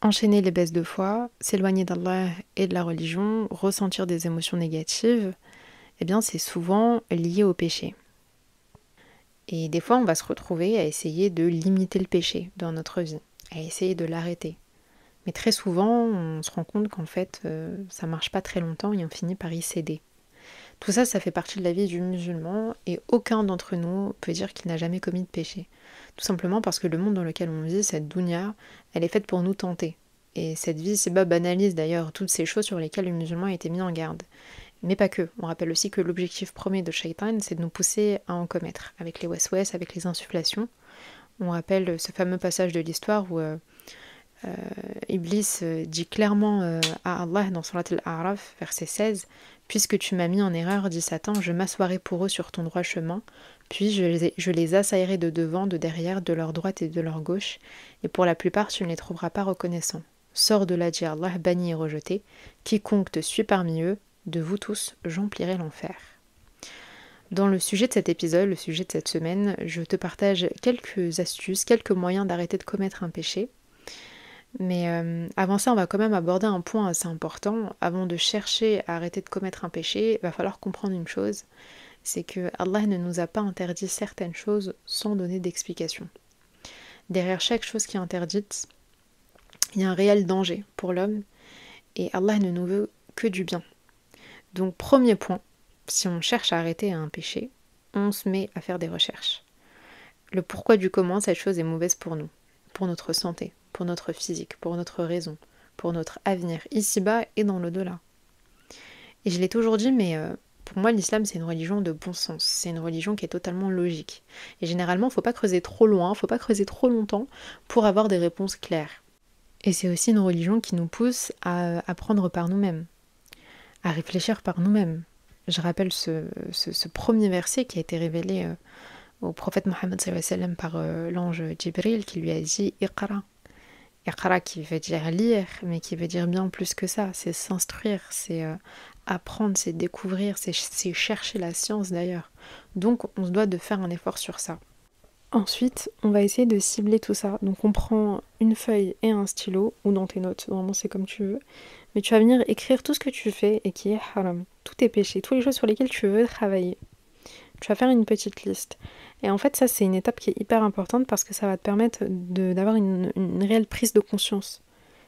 Enchaîner les baisses de foi, s'éloigner d'Allah et de la religion, ressentir des émotions négatives, eh bien c'est souvent lié au péché. Et des fois on va se retrouver à essayer de limiter le péché dans notre vie, à essayer de l'arrêter. Mais très souvent on se rend compte qu'en fait ça marche pas très longtemps et on finit par y céder. Tout ça, ça fait partie de la vie du musulman et aucun d'entre nous peut dire qu'il n'a jamais commis de péché. Tout simplement parce que le monde dans lequel on vit, cette dunya, elle est faite pour nous tenter. Et cette vie, c'est pas banalise d'ailleurs toutes ces choses sur lesquelles le musulman a été mis en garde. Mais pas que. On rappelle aussi que l'objectif premier de Shaitan, c'est de nous pousser à en commettre, avec les waswas, avec les insufflations. On rappelle ce fameux passage de l'histoire où Iblis dit clairement à Allah dans Surat al-A'raf, verset 16, puisque tu m'as mis en erreur, dit Satan, je m'assoirai pour eux sur ton droit chemin, puis je les assaillerai de devant, de derrière, de leur droite et de leur gauche, et pour la plupart tu ne les trouveras pas reconnaissants. Sors de là, dit Allah, banni et rejeté, quiconque te suit parmi eux, de vous tous, j'emplirai l'enfer. Dans le sujet de cet épisode, le sujet de cette semaine, je te partage quelques astuces, quelques moyens d'arrêter de commettre un péché. Mais avant ça, on va quand même aborder un point assez important. Avant de chercher à arrêter de commettre un péché, il va falloir comprendre une chose, c'est que Allah ne nous a pas interdit certaines choses sans donner d'explication. Derrière chaque chose qui est interdite, il y a un réel danger pour l'homme, et Allah ne nous veut que du bien. Donc premier point, si on cherche à arrêter un péché, on se met à faire des recherches. Le pourquoi du comment cette chose est mauvaise pour nous, pour notre santé, pour notre physique, pour notre raison, pour notre avenir, ici-bas et dans l'au-delà. Et je l'ai toujours dit, mais pour moi l'islam c'est une religion de bon sens, c'est une religion qui est totalement logique. Et généralement il ne faut pas creuser trop loin, il ne faut pas creuser trop longtemps pour avoir des réponses claires. Et c'est aussi une religion qui nous pousse à apprendre par nous-mêmes, à réfléchir par nous-mêmes. Je rappelle ce premier verset qui a été révélé au prophète Mohammed par l'ange Jibril qui lui a dit Iqra. Iqra qui veut dire lire, mais qui veut dire bien plus que ça. C'est s'instruire, c'est apprendre, c'est découvrir, c'est chercher la science d'ailleurs. Donc on se doit de faire un effort sur ça. Ensuite, on va essayer de cibler tout ça. Donc on prend une feuille et un stylo, ou dans tes notes, vraiment c'est comme tu veux. Mais tu vas venir écrire tout ce que tu fais et qui est haram. Tous tes péchés, toutes les choses sur lesquelles tu veux travailler. Tu vas faire une petite liste. Et en fait, ça, c'est une étape qui est hyper importante parce que ça va te permettre d'avoir une réelle prise de conscience.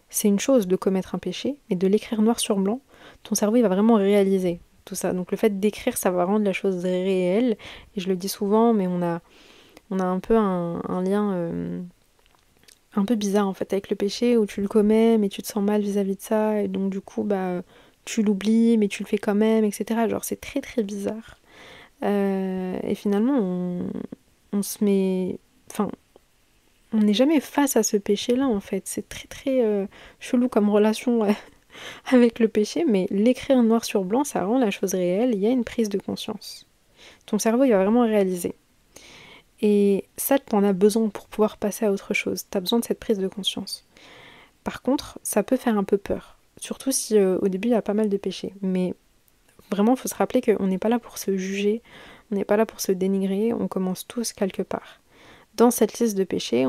C'est une chose de commettre un péché, mais de l'écrire noir sur blanc, ton cerveau, il va vraiment réaliser tout ça. Donc le fait d'écrire, ça va rendre la chose réelle. Et je le dis souvent, mais on a un peu un lien un peu bizarre, en fait, avec le péché, où tu le commets, mais tu te sens mal vis-à-vis de ça. Et donc, du coup, tu l'oublies, mais tu le fais quand même, etc. Genre, c'est très, très bizarre. Et finalement, on se met... Enfin, on n'est jamais face à ce péché-là, en fait. C'est très, très chelou comme relation avec le péché, mais l'écrire noir sur blanc, ça rend la chose réelle. Il y a une prise de conscience. Ton cerveau, il va vraiment réaliser. Et ça, t'en as besoin pour pouvoir passer à autre chose. T'as besoin de cette prise de conscience. Par contre, ça peut faire un peu peur. Surtout si au début, il y a pas mal de péchés. Mais vraiment, il faut se rappeler qu'on n'est pas là pour se juger, on n'est pas là pour se dénigrer, on commence tous quelque part. Dans cette liste de péchés,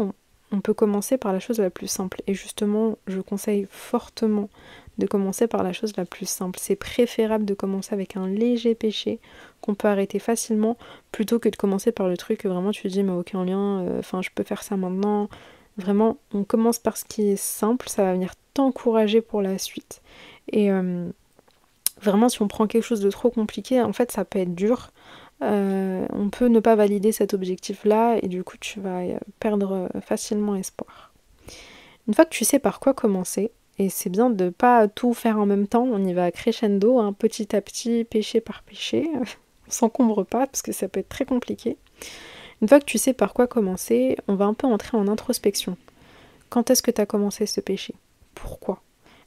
on peut commencer par la chose la plus simple. Et justement, je conseille fortement de commencer par la chose la plus simple. C'est préférable de commencer avec un léger péché qu'on peut arrêter facilement, plutôt que de commencer par le truc que vraiment tu te dis mais aucun lien, je peux faire ça maintenant. Vraiment, on commence par ce qui est simple, ça va venir t'encourager pour la suite. Et vraiment, si on prend quelque chose de trop compliqué, en fait, ça peut être dur. On peut ne pas valider cet objectif-là et du coup, tu vas perdre facilement espoir. Une fois que tu sais par quoi commencer, et c'est bien de ne pas tout faire en même temps, on y va crescendo, hein, petit à petit, péché par péché. On s'encombre pas parce que ça peut être très compliqué. Une fois que tu sais par quoi commencer, on va un peu entrer en introspection. Quand est-ce que tu as commencé ce péché? Pourquoi?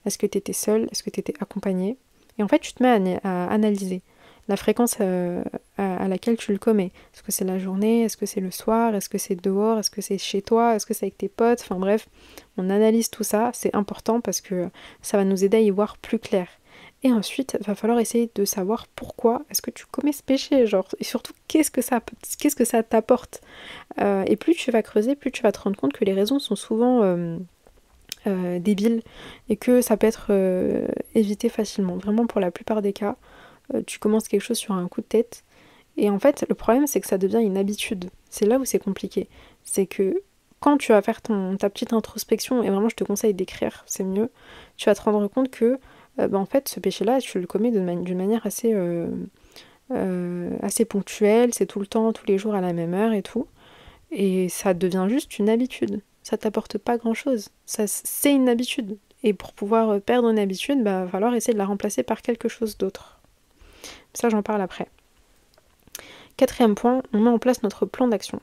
Est-ce que tu étais seule? Est-ce que tu étais accompagnée? Et en fait, tu te mets à analyser la fréquence à laquelle tu le commets. Est-ce que c'est la journée? Est-ce que c'est le soir? Est-ce que c'est dehors? Est-ce que c'est chez toi? Est-ce que c'est avec tes potes? Enfin bref, on analyse tout ça. C'est important parce que ça va nous aider à y voir plus clair. Et ensuite, il va falloir essayer de savoir pourquoi est-ce que tu commets ce péché, genre, et surtout qu'est-ce que ça t'apporte. Et plus tu vas creuser, plus tu vas te rendre compte que les raisons sont souvent débile et que ça peut être évité facilement. Vraiment pour la plupart des cas, tu commences quelque chose sur un coup de tête et en fait le problème c'est que ça devient une habitude. C'est là où c'est compliqué. C'est que quand tu vas faire ta petite introspection, et vraiment je te conseille d'écrire, c'est mieux, tu vas te rendre compte que en fait ce péché-là tu le commets d'une manière assez ponctuelle, c'est tout le temps, tous les jours à la même heure et tout. Et ça devient juste une habitude. Ça t'apporte pas grand-chose. Ça, c'est une habitude. Et pour pouvoir perdre une habitude, va falloir essayer de la remplacer par quelque chose d'autre. Ça, j'en parle après. Quatrième point, on met en place notre plan d'action.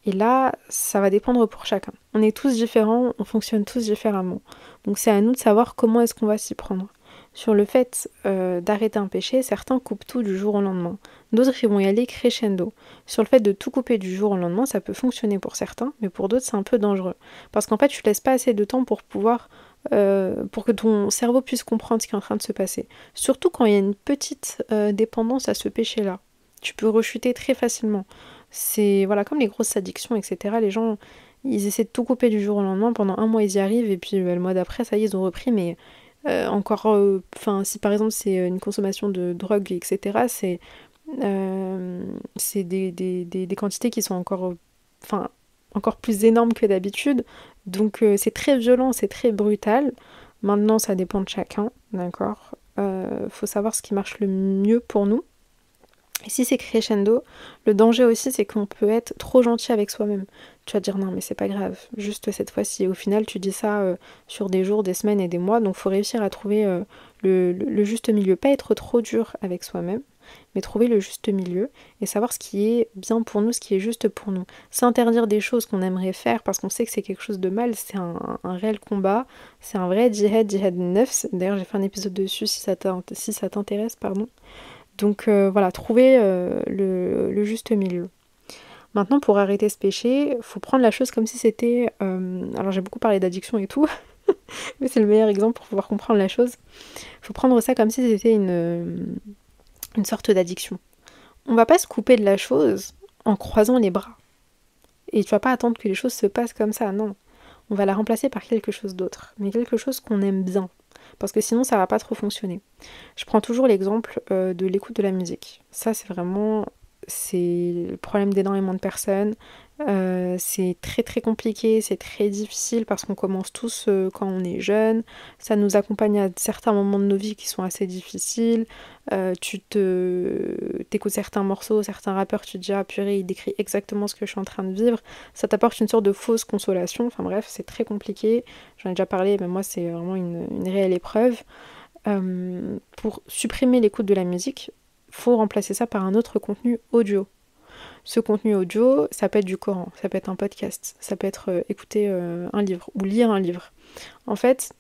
Et là, ça va dépendre pour chacun. On est tous différents, on fonctionne tous différemment. Donc c'est à nous de savoir comment est-ce qu'on va s'y prendre. Sur le fait d'arrêter un péché, certains coupent tout du jour au lendemain. D'autres, ils vont y aller crescendo. Sur le fait de tout couper du jour au lendemain, ça peut fonctionner pour certains, mais pour d'autres, c'est un peu dangereux. Parce qu'en fait, tu laisses pas assez de temps pour pouvoir... pour que ton cerveau puisse comprendre ce qui est en train de se passer. Surtout quand il y a une petite dépendance à ce péché-là. Tu peux rechuter très facilement. C'est voilà, comme les grosses addictions, etc. Les gens, ils essaient de tout couper du jour au lendemain. Pendant un mois, ils y arrivent. Et puis le mois d'après, ça y est, ils ont repris. Mais encore, si par exemple c'est une consommation de drogue, etc., c'est des quantités qui sont encore plus énormes que d'habitude. Donc c'est très violent, c'est très brutal. Maintenant, ça dépend de chacun, d'accord. Faut savoir ce qui marche le mieux pour nous. Et si c'est crescendo, le danger aussi c'est qu'on peut être trop gentil avec soi-même. Tu vas te dire non mais c'est pas grave, juste cette fois-ci. Au final tu dis ça sur des jours, des semaines et des mois, donc faut réussir à trouver le juste milieu. Pas être trop dur avec soi-même, mais trouver le juste milieu et savoir ce qui est bien pour nous, ce qui est juste pour nous. S'interdire des choses qu'on aimerait faire parce qu'on sait que c'est quelque chose de mal, c'est un réel combat, c'est un vrai djihad nefs. D'ailleurs j'ai fait un épisode dessus si ça t'intéresse, pardon. Donc voilà, trouver le juste milieu. Maintenant, pour arrêter ce péché, faut prendre la chose comme si c'était... alors j'ai beaucoup parlé d'addiction et tout, mais c'est le meilleur exemple pour pouvoir comprendre la chose. Faut prendre ça comme si c'était une sorte d'addiction. On va pas se couper de la chose en croisant les bras. Et tu vas pas attendre que les choses se passent comme ça, non. On va la remplacer par quelque chose d'autre, mais quelque chose qu'on aime bien. Parce que sinon ça va pas trop fonctionner. Je prends toujours l'exemple de l'écoute de la musique. Ça c'est le problème d'énormément de personnes. C'est très très compliqué, c'est très difficile parce qu'on commence tous quand on est jeune. Ça nous accompagne à certains moments de nos vies qui sont assez difficiles. T'écoutes certains morceaux, certains rappeurs, tu te dis ah purée, il décrit exactement ce que je suis en train de vivre. Ça t'apporte une sorte de fausse consolation. Enfin bref, c'est très compliqué. J'en ai déjà parlé, mais moi c'est vraiment une réelle épreuve. Pour supprimer l'écoute de la musique, faut remplacer ça par un autre contenu audio. Ce contenu audio, ça peut être du Coran, ça peut être un podcast, ça peut être écouter un livre ou lire un livre. En fait,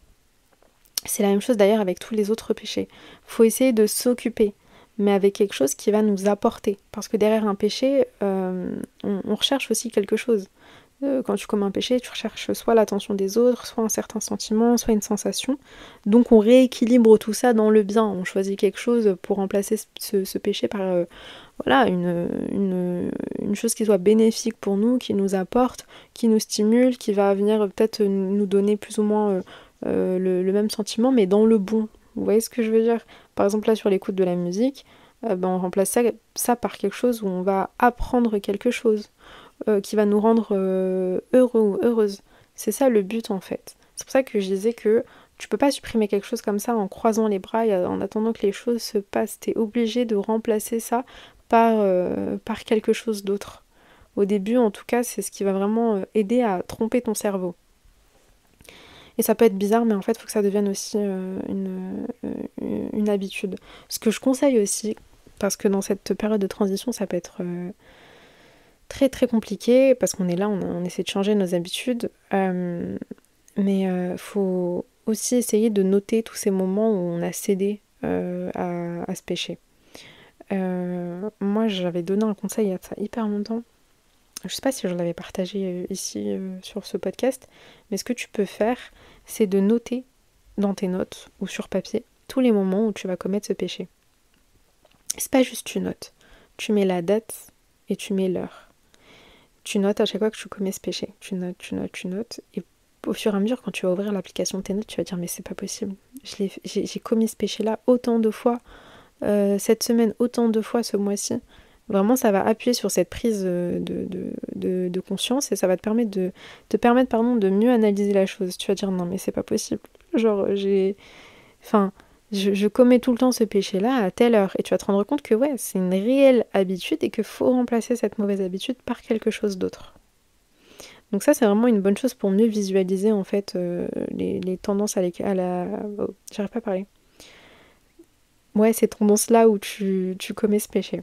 c'est la même chose d'ailleurs avec tous les autres péchés. Faut essayer de s'occuper, mais avec quelque chose qui va nous apporter. Parce que derrière un péché, on recherche aussi quelque chose. Quand tu commets un péché, tu recherches soit l'attention des autres, soit un certain sentiment, soit une sensation. Donc on rééquilibre tout ça dans le bien. On choisit quelque chose pour remplacer ce péché par voilà, une chose qui soit bénéfique pour nous, qui nous apporte, qui nous stimule, qui va venir peut-être nous donner plus ou moins le même sentiment, mais dans le bon. Vous voyez ce que je veux dire? Par exemple là sur l'écoute de la musique, on remplace ça par quelque chose où on va apprendre quelque chose. Qui va nous rendre heureux ou heureuse. C'est ça le but en fait. C'est pour ça que je disais que tu peux pas supprimer quelque chose comme ça en croisant les bras et en attendant que les choses se passent. T'es obligé de remplacer ça par quelque chose d'autre. Au début, en tout cas, c'est ce qui va vraiment aider à tromper ton cerveau. Et ça peut être bizarre, mais en fait, il faut que ça devienne aussi une habitude. Ce que je conseille aussi, parce que dans cette période de transition, ça peut être très très compliqué parce qu'on est là, on essaie de changer nos habitudes, mais faut aussi essayer de noter tous ces moments où on a cédé à ce péché. Moi j'avais donné un conseil il y a ça hyper longtemps, je sais pas si je l'avais partagé ici sur ce podcast, mais ce que tu peux faire c'est de noter dans tes notes ou sur papier tous les moments où tu vas commettre ce péché. C'est pas juste tu notes, tu mets la date et tu mets l'heure. Tu notes à chaque fois que tu commets ce péché. Tu notes. Et au fur et à mesure, quand tu vas ouvrir l'application de tes notes, tu vas dire mais c'est pas possible. J'ai commis ce péché-là autant de fois, cette semaine autant de fois ce mois-ci. Vraiment, ça va appuyer sur cette prise de conscience et ça va te permettre pardon, de mieux analyser la chose. Tu vas dire non mais c'est pas possible. Genre Enfin, je commets tout le temps ce péché-là à telle heure. Et tu vas te rendre compte que ouais, c'est une réelle habitude et qu'il faut remplacer cette mauvaise habitude par quelque chose d'autre. Donc ça, c'est vraiment une bonne chose pour mieux visualiser en fait les tendances à la... Oh, j'arrive pas à parler. Ouais, ces tendances-là où tu commets ce péché.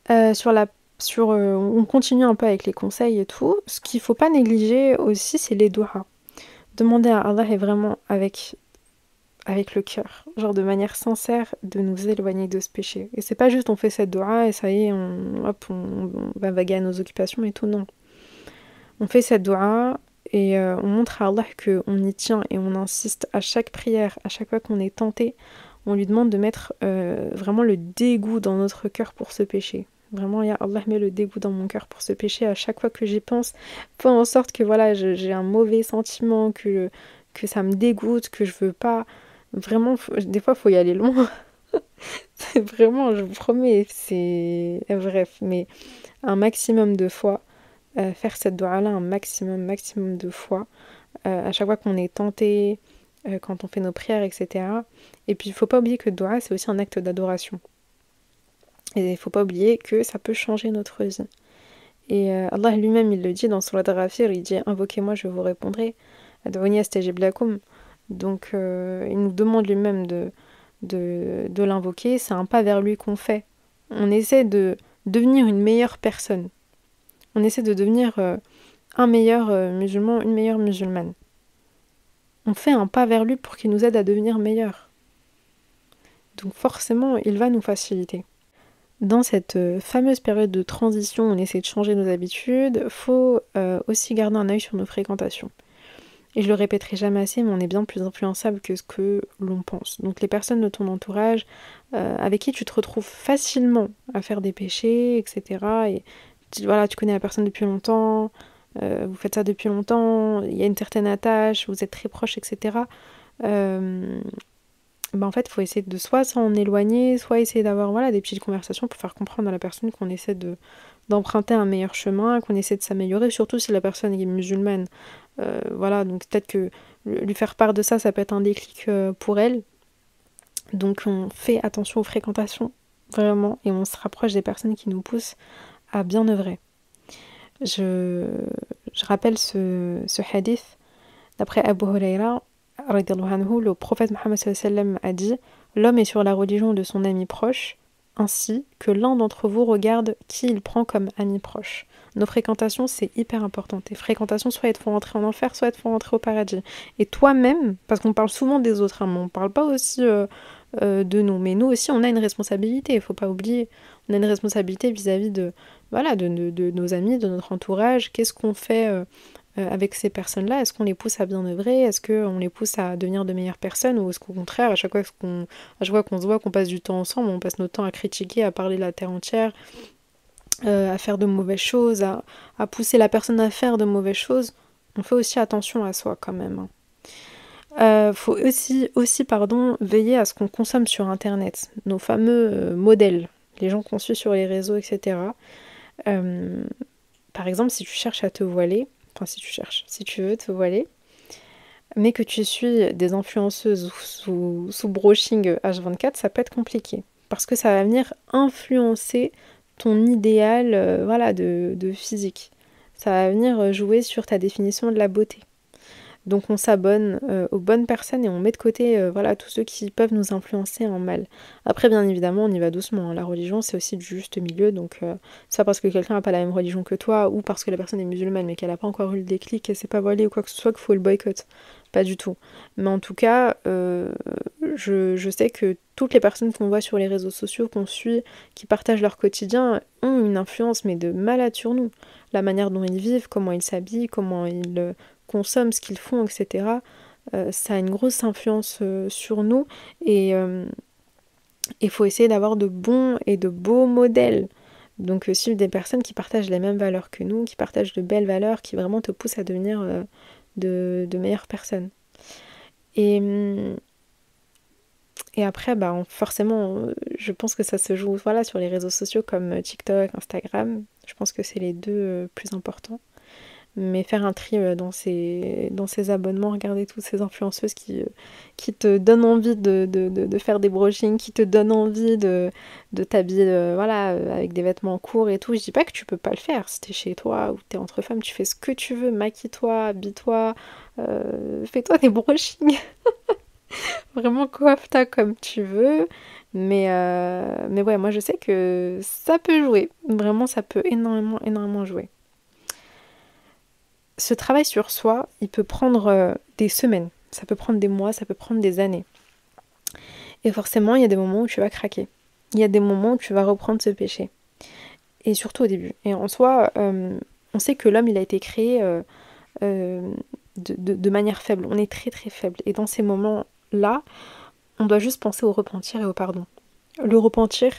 On continue un peu avec les conseils et tout. Ce qu'il faut pas négliger aussi, c'est les doigts. Demander à Allah est vraiment avec le cœur, genre de manière sincère, de nous éloigner de ce péché. Et c'est pas juste on fait cette doua et ça y est, on va vaguer à nos occupations et tout, non. On fait cette doua et on montre à Allah qu'on y tient et on insiste à chaque prière, à chaque fois qu'on est tenté, on lui demande de mettre vraiment le dégoût dans notre cœur pour ce péché. Vraiment, ya Allah, met le dégoût dans mon cœur pour ce péché. À chaque fois que j'y pense, fais en sorte que voilà, j'ai un mauvais sentiment, que ça me dégoûte, que je veux pas. Vraiment, des fois, il faut y aller loin. C'est vraiment, je vous promets, c'est... Bref, mais un maximum de fois, faire cette doua-là un maximum de fois, à chaque fois qu'on est tenté, quand on fait nos prières, etc. Et puis, il faut pas oublier que le doua, c'est aussi un acte d'adoration. Et il faut pas oublier que ça peut changer notre vie. Et Allah lui-même, il le dit dans Surat Ghafir, il dit « Invoquez-moi, je vous répondrai. Ad'ouni astajib lakum » Donc, il nous demande lui-même de l'invoquer. C'est un pas vers lui qu'on fait. On essaie de devenir une meilleure personne. On essaie de devenir un meilleur musulman, une meilleure musulmane. On fait un pas vers lui pour qu'il nous aide à devenir meilleurs. Donc forcément, il va nous faciliter. Dans cette fameuse période de transition, on essaie de changer nos habitudes, il faut aussi garder un œil sur nos fréquentations. Et je le répéterai jamais assez, mais on est bien plus influençable que ce que l'on pense. Donc les personnes de ton entourage avec qui tu te retrouves facilement à faire des péchés, etc. Et voilà, tu connais la personne depuis longtemps, vous faites ça depuis longtemps, il y a une certaine attache, vous êtes très proches, etc. En fait, il faut essayer de soit s'en éloigner, soit essayer d'avoir voilà, des petites conversations pour faire comprendre à la personne qu'on essaie d'emprunter un meilleur chemin, qu'on essaie de s'améliorer, surtout si la personne est musulmane. Voilà, donc peut-être que lui faire part de ça, ça peut être un déclic pour elle. Donc on fait attention aux fréquentations, vraiment, et on se rapproche des personnes qui nous poussent à bien œuvrer. Je rappelle ce hadith d'après Abu Huraira, le prophète Mohammed a dit « L'homme est sur la religion de son ami proche, ainsi que l'un d'entre vous regarde qui il prend comme ami proche. » Nos fréquentations, c'est hyper important. Tes fréquentations, soit elles te font rentrer en enfer, soit elles te font rentrer au paradis. Et toi-même, parce qu'on parle souvent des autres, hein, mais on ne parle pas aussi de nous. Mais nous aussi, on a une responsabilité, il ne faut pas oublier. On a une responsabilité vis-à-vis de nos amis, de notre entourage. Qu'est-ce qu'on fait avec ces personnes-là? Est-ce qu'on les pousse à bien œuvrer? Est-ce qu'on les pousse à devenir de meilleures personnes? Ou est-ce qu'au contraire, à chaque fois qu'on se voit, qu'on passe du temps ensemble, on passe notre temps à critiquer, à parler de la terre entière, à faire de mauvaises choses, à pousser la personne à faire de mauvaises choses? On fait aussi attention à soi quand même. Faut aussi veiller à ce qu'on consomme sur Internet. Nos fameux modèles, les gens qu'on suit sur les réseaux, etc. Par exemple, si tu cherches à te voiler, si tu veux te voiler, mais que tu suis des influenceuses sous brushing H24, ça peut être compliqué. Parce que ça va venir influencer ton idéal de physique. Ça va venir jouer sur ta définition de la beauté. Donc on s'abonne aux bonnes personnes et on met de côté tous ceux qui peuvent nous influencer en mal. Après bien évidemment on y va doucement, hein. La religion c'est aussi du juste milieu, donc c'est pas parce que quelqu'un n'a pas la même religion que toi ou parce que la personne est musulmane mais qu'elle n'a pas encore eu le déclic et c'est pas voilée ou quoi que ce soit qu'il faut le boycott. Pas du tout. Mais en tout cas, je sais que toutes les personnes qu'on voit sur les réseaux sociaux, qu'on suit, qui partagent leur quotidien, ont une influence mais de malade sur nous. La manière dont ils vivent, comment ils s'habillent, comment ils consomment, ce qu'ils font, etc. Ça a une grosse influence sur nous et il faut essayer d'avoir de bons et de beaux modèles Donc suivre des personnes qui partagent les mêmes valeurs que nous, qui partagent de belles valeurs, qui vraiment te poussent à devenir de meilleures personnes. Et, et après, forcément, je pense que ça se joue voilà, sur les réseaux sociaux comme TikTok, Instagram. Je pense que c'est les deux plus importants. Mais faire un tri dans ces abonnements, regarder toutes ces influenceuses qui te donnent envie de faire des brushings, qui te donnent envie de t'habiller voilà, avec des vêtements courts et tout. Je dis pas que tu peux pas le faire. Si t'es chez toi ou t'es entre femmes, tu fais ce que tu veux. Maquille-toi, habille-toi, fais-toi des brushings. Vraiment coiffe-toi comme tu veux. Mais ouais, moi je sais que ça peut jouer. Vraiment, ça peut énormément, énormément jouer. Ce travail sur soi, il peut prendre des semaines, ça peut prendre des mois, ça peut prendre des années. Et forcément, il y a des moments où tu vas craquer. Il y a des moments où tu vas reprendre ce péché. Et surtout au début. Et en soi, on sait que l'homme, il a été créé de manière faible. On est très très faible. Et dans ces moments-là, on doit juste penser au repentir et au pardon. Le repentir,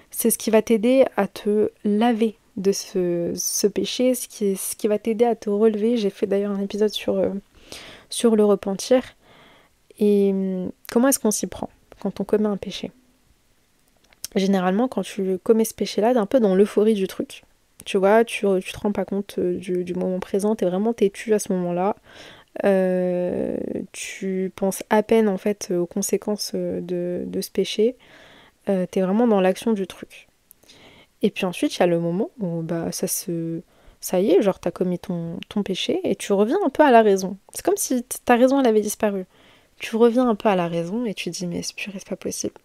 c'est ce qui va t'aider à te laver de ce péché, ce qui va t'aider à te relever. J'ai fait d'ailleurs un épisode sur le repentir. Et comment est-ce qu'on s'y prend quand on commet un péché? Généralement, quand tu commets ce péché-là, t'es un peu dans l'euphorie du truc. Tu vois, tu te rends pas compte du moment présent, t'es vraiment têtu à ce moment-là. Tu penses à peine en fait aux conséquences de ce péché. T'es vraiment dans l'action du truc. Et puis ensuite, il y a le moment où ça y est, genre t'as commis ton péché et tu reviens un peu à la raison. C'est comme si ta raison elle avait disparu. Tu reviens un peu à la raison et tu dis mais purée, c'est pas possible.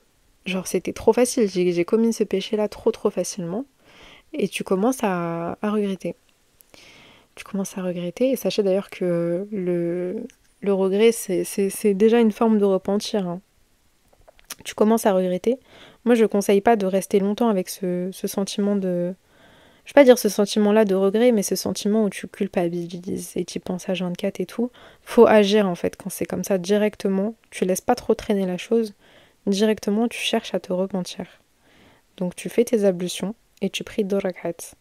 Genre c'était trop facile, j'ai commis ce péché-là trop facilement. Et tu commences à regretter. Tu commences à regretter et sachez d'ailleurs que le regret c'est déjà une forme de repentir. Hein. Tu commences à regretter. Moi je conseille pas de rester longtemps avec ce sentiment de... Je vais pas dire ce sentiment-là de regret, mais ce sentiment où tu culpabilises et tu penses à 24 et tout. Faut agir en fait quand c'est comme ça directement. Tu laisses pas trop traîner la chose. Directement, tu cherches à te repentir. Donc tu fais tes ablutions et tu pries 2 rak'at.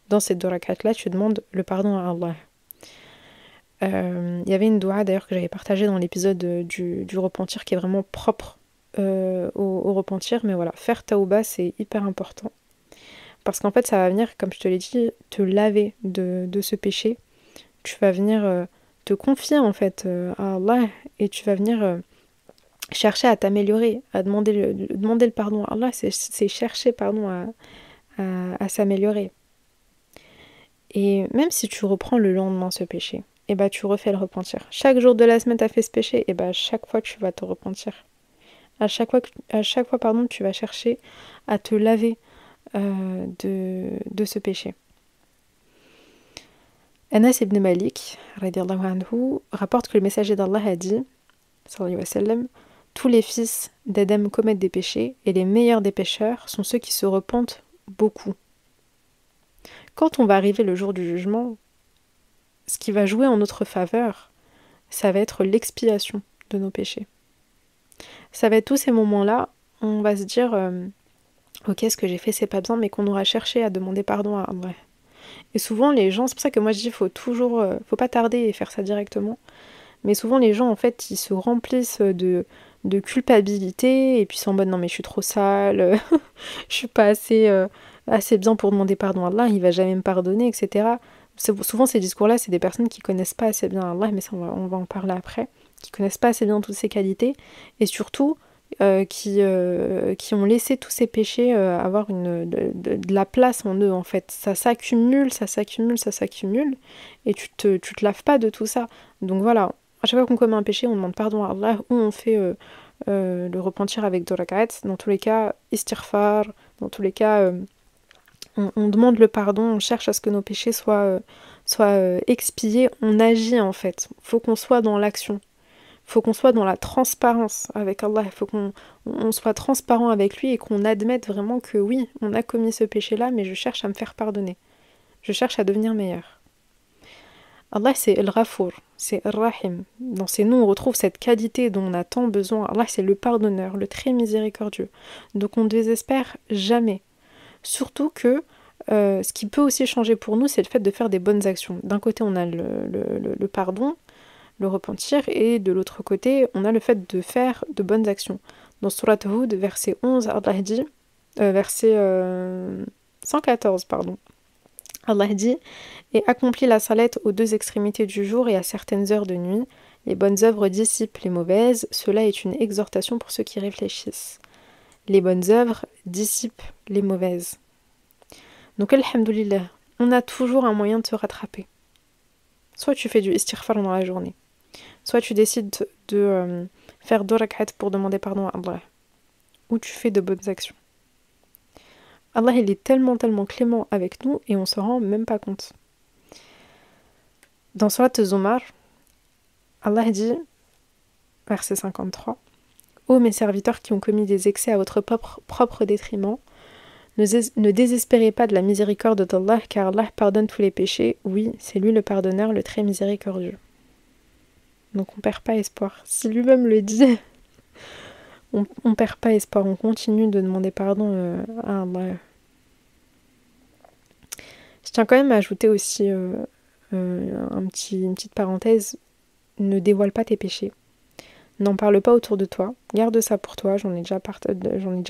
Dans ces 2 rak'at-là, tu demandes le pardon à Allah. Il y avait une doua d'ailleurs que j'avais partagée dans l'épisode du repentir qui est vraiment propre au repentir. Mais voilà, faire taouba, c'est hyper important. Parce qu'en fait, ça va venir, comme je te l'ai dit, te laver de ce péché. Tu vas venir te confier en fait à Allah et tu vas venir chercher à t'améliorer, à demander le pardon à Allah. C'est chercher pardon à s'améliorer. Et même si tu reprends le lendemain ce péché, et bah tu refais le repentir. Chaque jour de la semaine, tu as fait ce péché, et bah chaque fois tu vas te repentir. À chaque fois pardon, tu vas chercher à te laver de ce péché. Anas ibn Malik radiallahu anhu, rapporte que le messager d'Allah a dit sallallahu alayhi wa sallam, tous les fils d'Adam commettent des péchés et les meilleurs des pécheurs sont ceux qui se repentent beaucoup. Quand on va arriver le jour du jugement, ce qui va jouer en notre faveur, ça va être l'expiation de nos péchés. Ça va être tous ces moments-là, on va se dire ok, ce que j'ai fait c'est pas bien, mais qu'on aura cherché à demander pardon à Allah. Et souvent les gens, c'est pour ça que moi je dis faut pas tarder et faire ça directement. Mais souvent les gens en fait ils se remplissent de culpabilité et puis ils sont en mode non mais je suis trop sale, je suis pas assez bien pour demander pardon à Allah, il va jamais me pardonner, etc. Souvent ces discours-là c'est des personnes qui connaissent pas assez bien Allah, mais ça on va en parler après, qui connaissent pas assez bien toutes ses qualités et surtout qui ont laissé tous ces péchés avoir de la place en eux en fait. Ça s'accumule et tu te laves pas de tout ça. Donc voilà, à chaque fois qu'on commet un péché, on demande pardon à Allah ou on fait le repentir avec 2 rak'at. Dans tous les cas, istighfar, dans tous les cas, on demande le pardon, on cherche à ce que nos péchés soient expiés, on agit en fait. Faut qu'on soit dans l'action. Il faut qu'on soit dans la transparence avec Allah, il faut qu'on soit transparent avec lui et qu'on admette vraiment que oui, on a commis ce péché-là, mais je cherche à me faire pardonner. Je cherche à devenir meilleur. Allah, c'est El-Ghafour, c'est El-Rahim. Dans ces noms, on retrouve cette qualité dont on a tant besoin. Allah, c'est le pardonneur, le très miséricordieux. Donc on ne désespère jamais. Surtout que Ce qui peut aussi changer pour nous, c'est le fait de faire des bonnes actions. D'un côté, on a le pardon, le repentir, et de l'autre côté, on a le fait de faire de bonnes actions. Dans Surat Hud, verset 11, Allah dit, verset 114, pardon. Allah dit « Et accomplis la salette aux deux extrémités du jour et à certaines heures de nuit. Les bonnes œuvres dissipent les mauvaises. Cela est une exhortation pour ceux qui réfléchissent. » Les bonnes œuvres dissipent les mauvaises. Donc, alhamdoulilah, on a toujours un moyen de se rattraper. Soit tu fais du istighfar dans la journée, soit tu décides de faire 2 rak'at pour demander pardon à Allah, ou tu fais de bonnes actions. Allah, il est tellement clément avec nous et on se rend même pas compte. Dans Surat Zumar, Allah dit, verset 53, « Ô mes serviteurs qui ont commis des excès à votre propre détriment, ne désespérez pas de la miséricorde d'Allah, car Allah pardonne tous les péchés. Oui, c'est lui le pardonneur, le très miséricordieux. » Donc on perd pas espoir. Si lui-même le dit, on perd pas espoir. On continue de demander pardon à Allah. Je tiens quand même à ajouter aussi une petite parenthèse. Ne dévoile pas tes péchés. N'en parle pas autour de toi. Garde ça pour toi. J'en ai déjà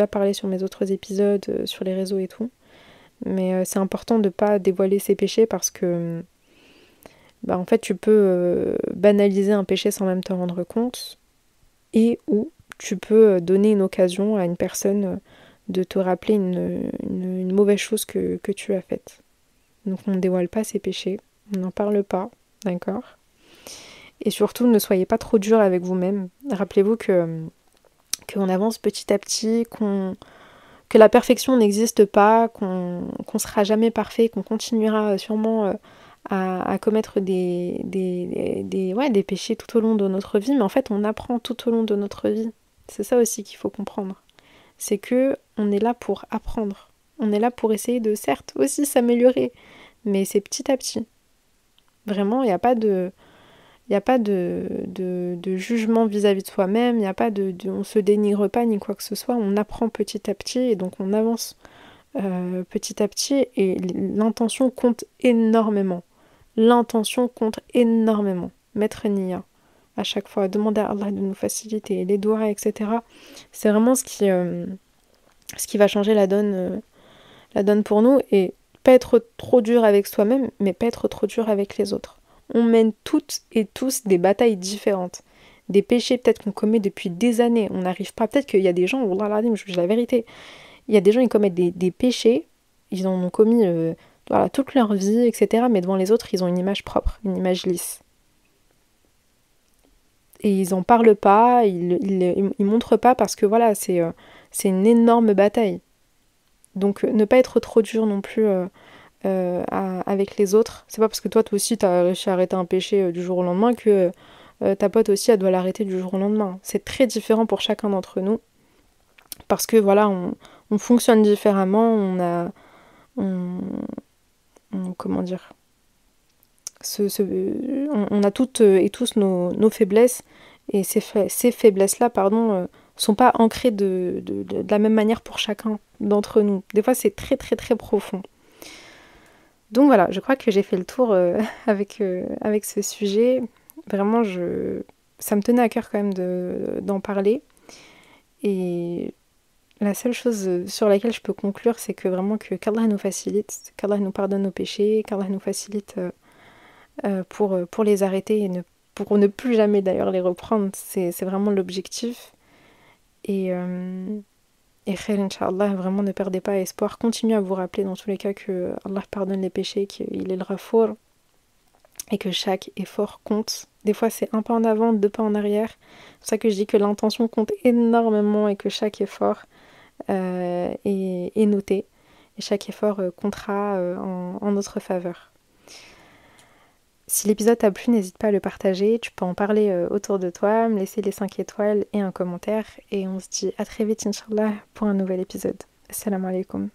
parlé sur mes autres épisodes, sur les réseaux et tout. Mais c'est important de ne pas dévoiler ses péchés parce que en fait tu peux banaliser un péché sans même te rendre compte, et ou tu peux donner une occasion à une personne de te rappeler une mauvaise chose que tu as faite. Donc on ne dévoile pas ses péchés, on n'en parle pas, d'accord ? Et surtout, ne soyez pas trop dur avec vous-même. Rappelez-vous qu'on avance petit à petit, que la perfection n'existe pas, qu'on sera jamais parfait, qu'on continuera sûrement à commettre des péchés tout au long de notre vie. Mais en fait, on apprend tout au long de notre vie. C'est ça aussi qu'il faut comprendre. C'est que on est là pour apprendre. On est là pour essayer de, certes, aussi s'améliorer. Mais c'est petit à petit. Vraiment, il n'y a pas de jugement vis-à-vis de soi-même, il n'y a pas on se dénigre pas ni quoi que ce soit, on apprend petit à petit et donc on avance petit à petit et l'intention compte énormément. L'intention compte énormément. Mettre niya à chaque fois, demander à Allah de nous faciliter, les doigts, etc. C'est vraiment ce qui va changer la donne pour nous, et pas être trop dur avec soi-même, mais pas être trop dur avec les autres. On mène toutes et tous des batailles différentes. Des péchés peut-être qu'on commet depuis des années. On n'arrive pas. Peut-être qu'il y a des gens, je dis la vérité, il y a des gens qui commettent des péchés, ils en ont commis toute leur vie, etc. Mais devant les autres, ils ont une image propre, une image lisse. Et ils n'en parlent pas, ils montrent pas parce que voilà, c'est une énorme bataille. Donc ne pas être trop dur non plus avec les autres. C'est pas parce que toi aussi t'as réussi à arrêter un péché du jour au lendemain que ta pote aussi elle doit l'arrêter du jour au lendemain. C'est très différent pour chacun d'entre nous parce que voilà, on fonctionne différemment, comment dire, on a toutes et tous nos faiblesses, et ces faiblesses-là, sont pas ancrées de la même manière pour chacun d'entre nous. Des fois, c'est très très très profond. Donc voilà, je crois que j'ai fait le tour avec ce sujet. Vraiment, ça me tenait à cœur quand même d'en parler. Et la seule chose sur laquelle je peux conclure, c'est que vraiment qu'Allah nous facilite, qu'Allah nous pardonne nos péchés, qu'Allah nous facilite pour les arrêter et pour ne plus jamais d'ailleurs les reprendre. C'est vraiment l'objectif. Et khair, Inch'Allah, vraiment ne perdez pas espoir. Continuez à vous rappeler dans tous les cas que Allah pardonne les péchés, qu'il est le Ghafour, et que chaque effort compte. Des fois c'est un pas en avant, 2 pas en arrière. C'est pour ça que je dis que l'intention compte énormément et que chaque effort est noté. Et chaque effort comptera en notre faveur. Si l'épisode t'a plu, n'hésite pas à le partager. Tu peux en parler autour de toi, me laisser les 5 étoiles et un commentaire. Et on se dit à très vite, Inch'Allah, pour un nouvel épisode. Assalamu alaikum.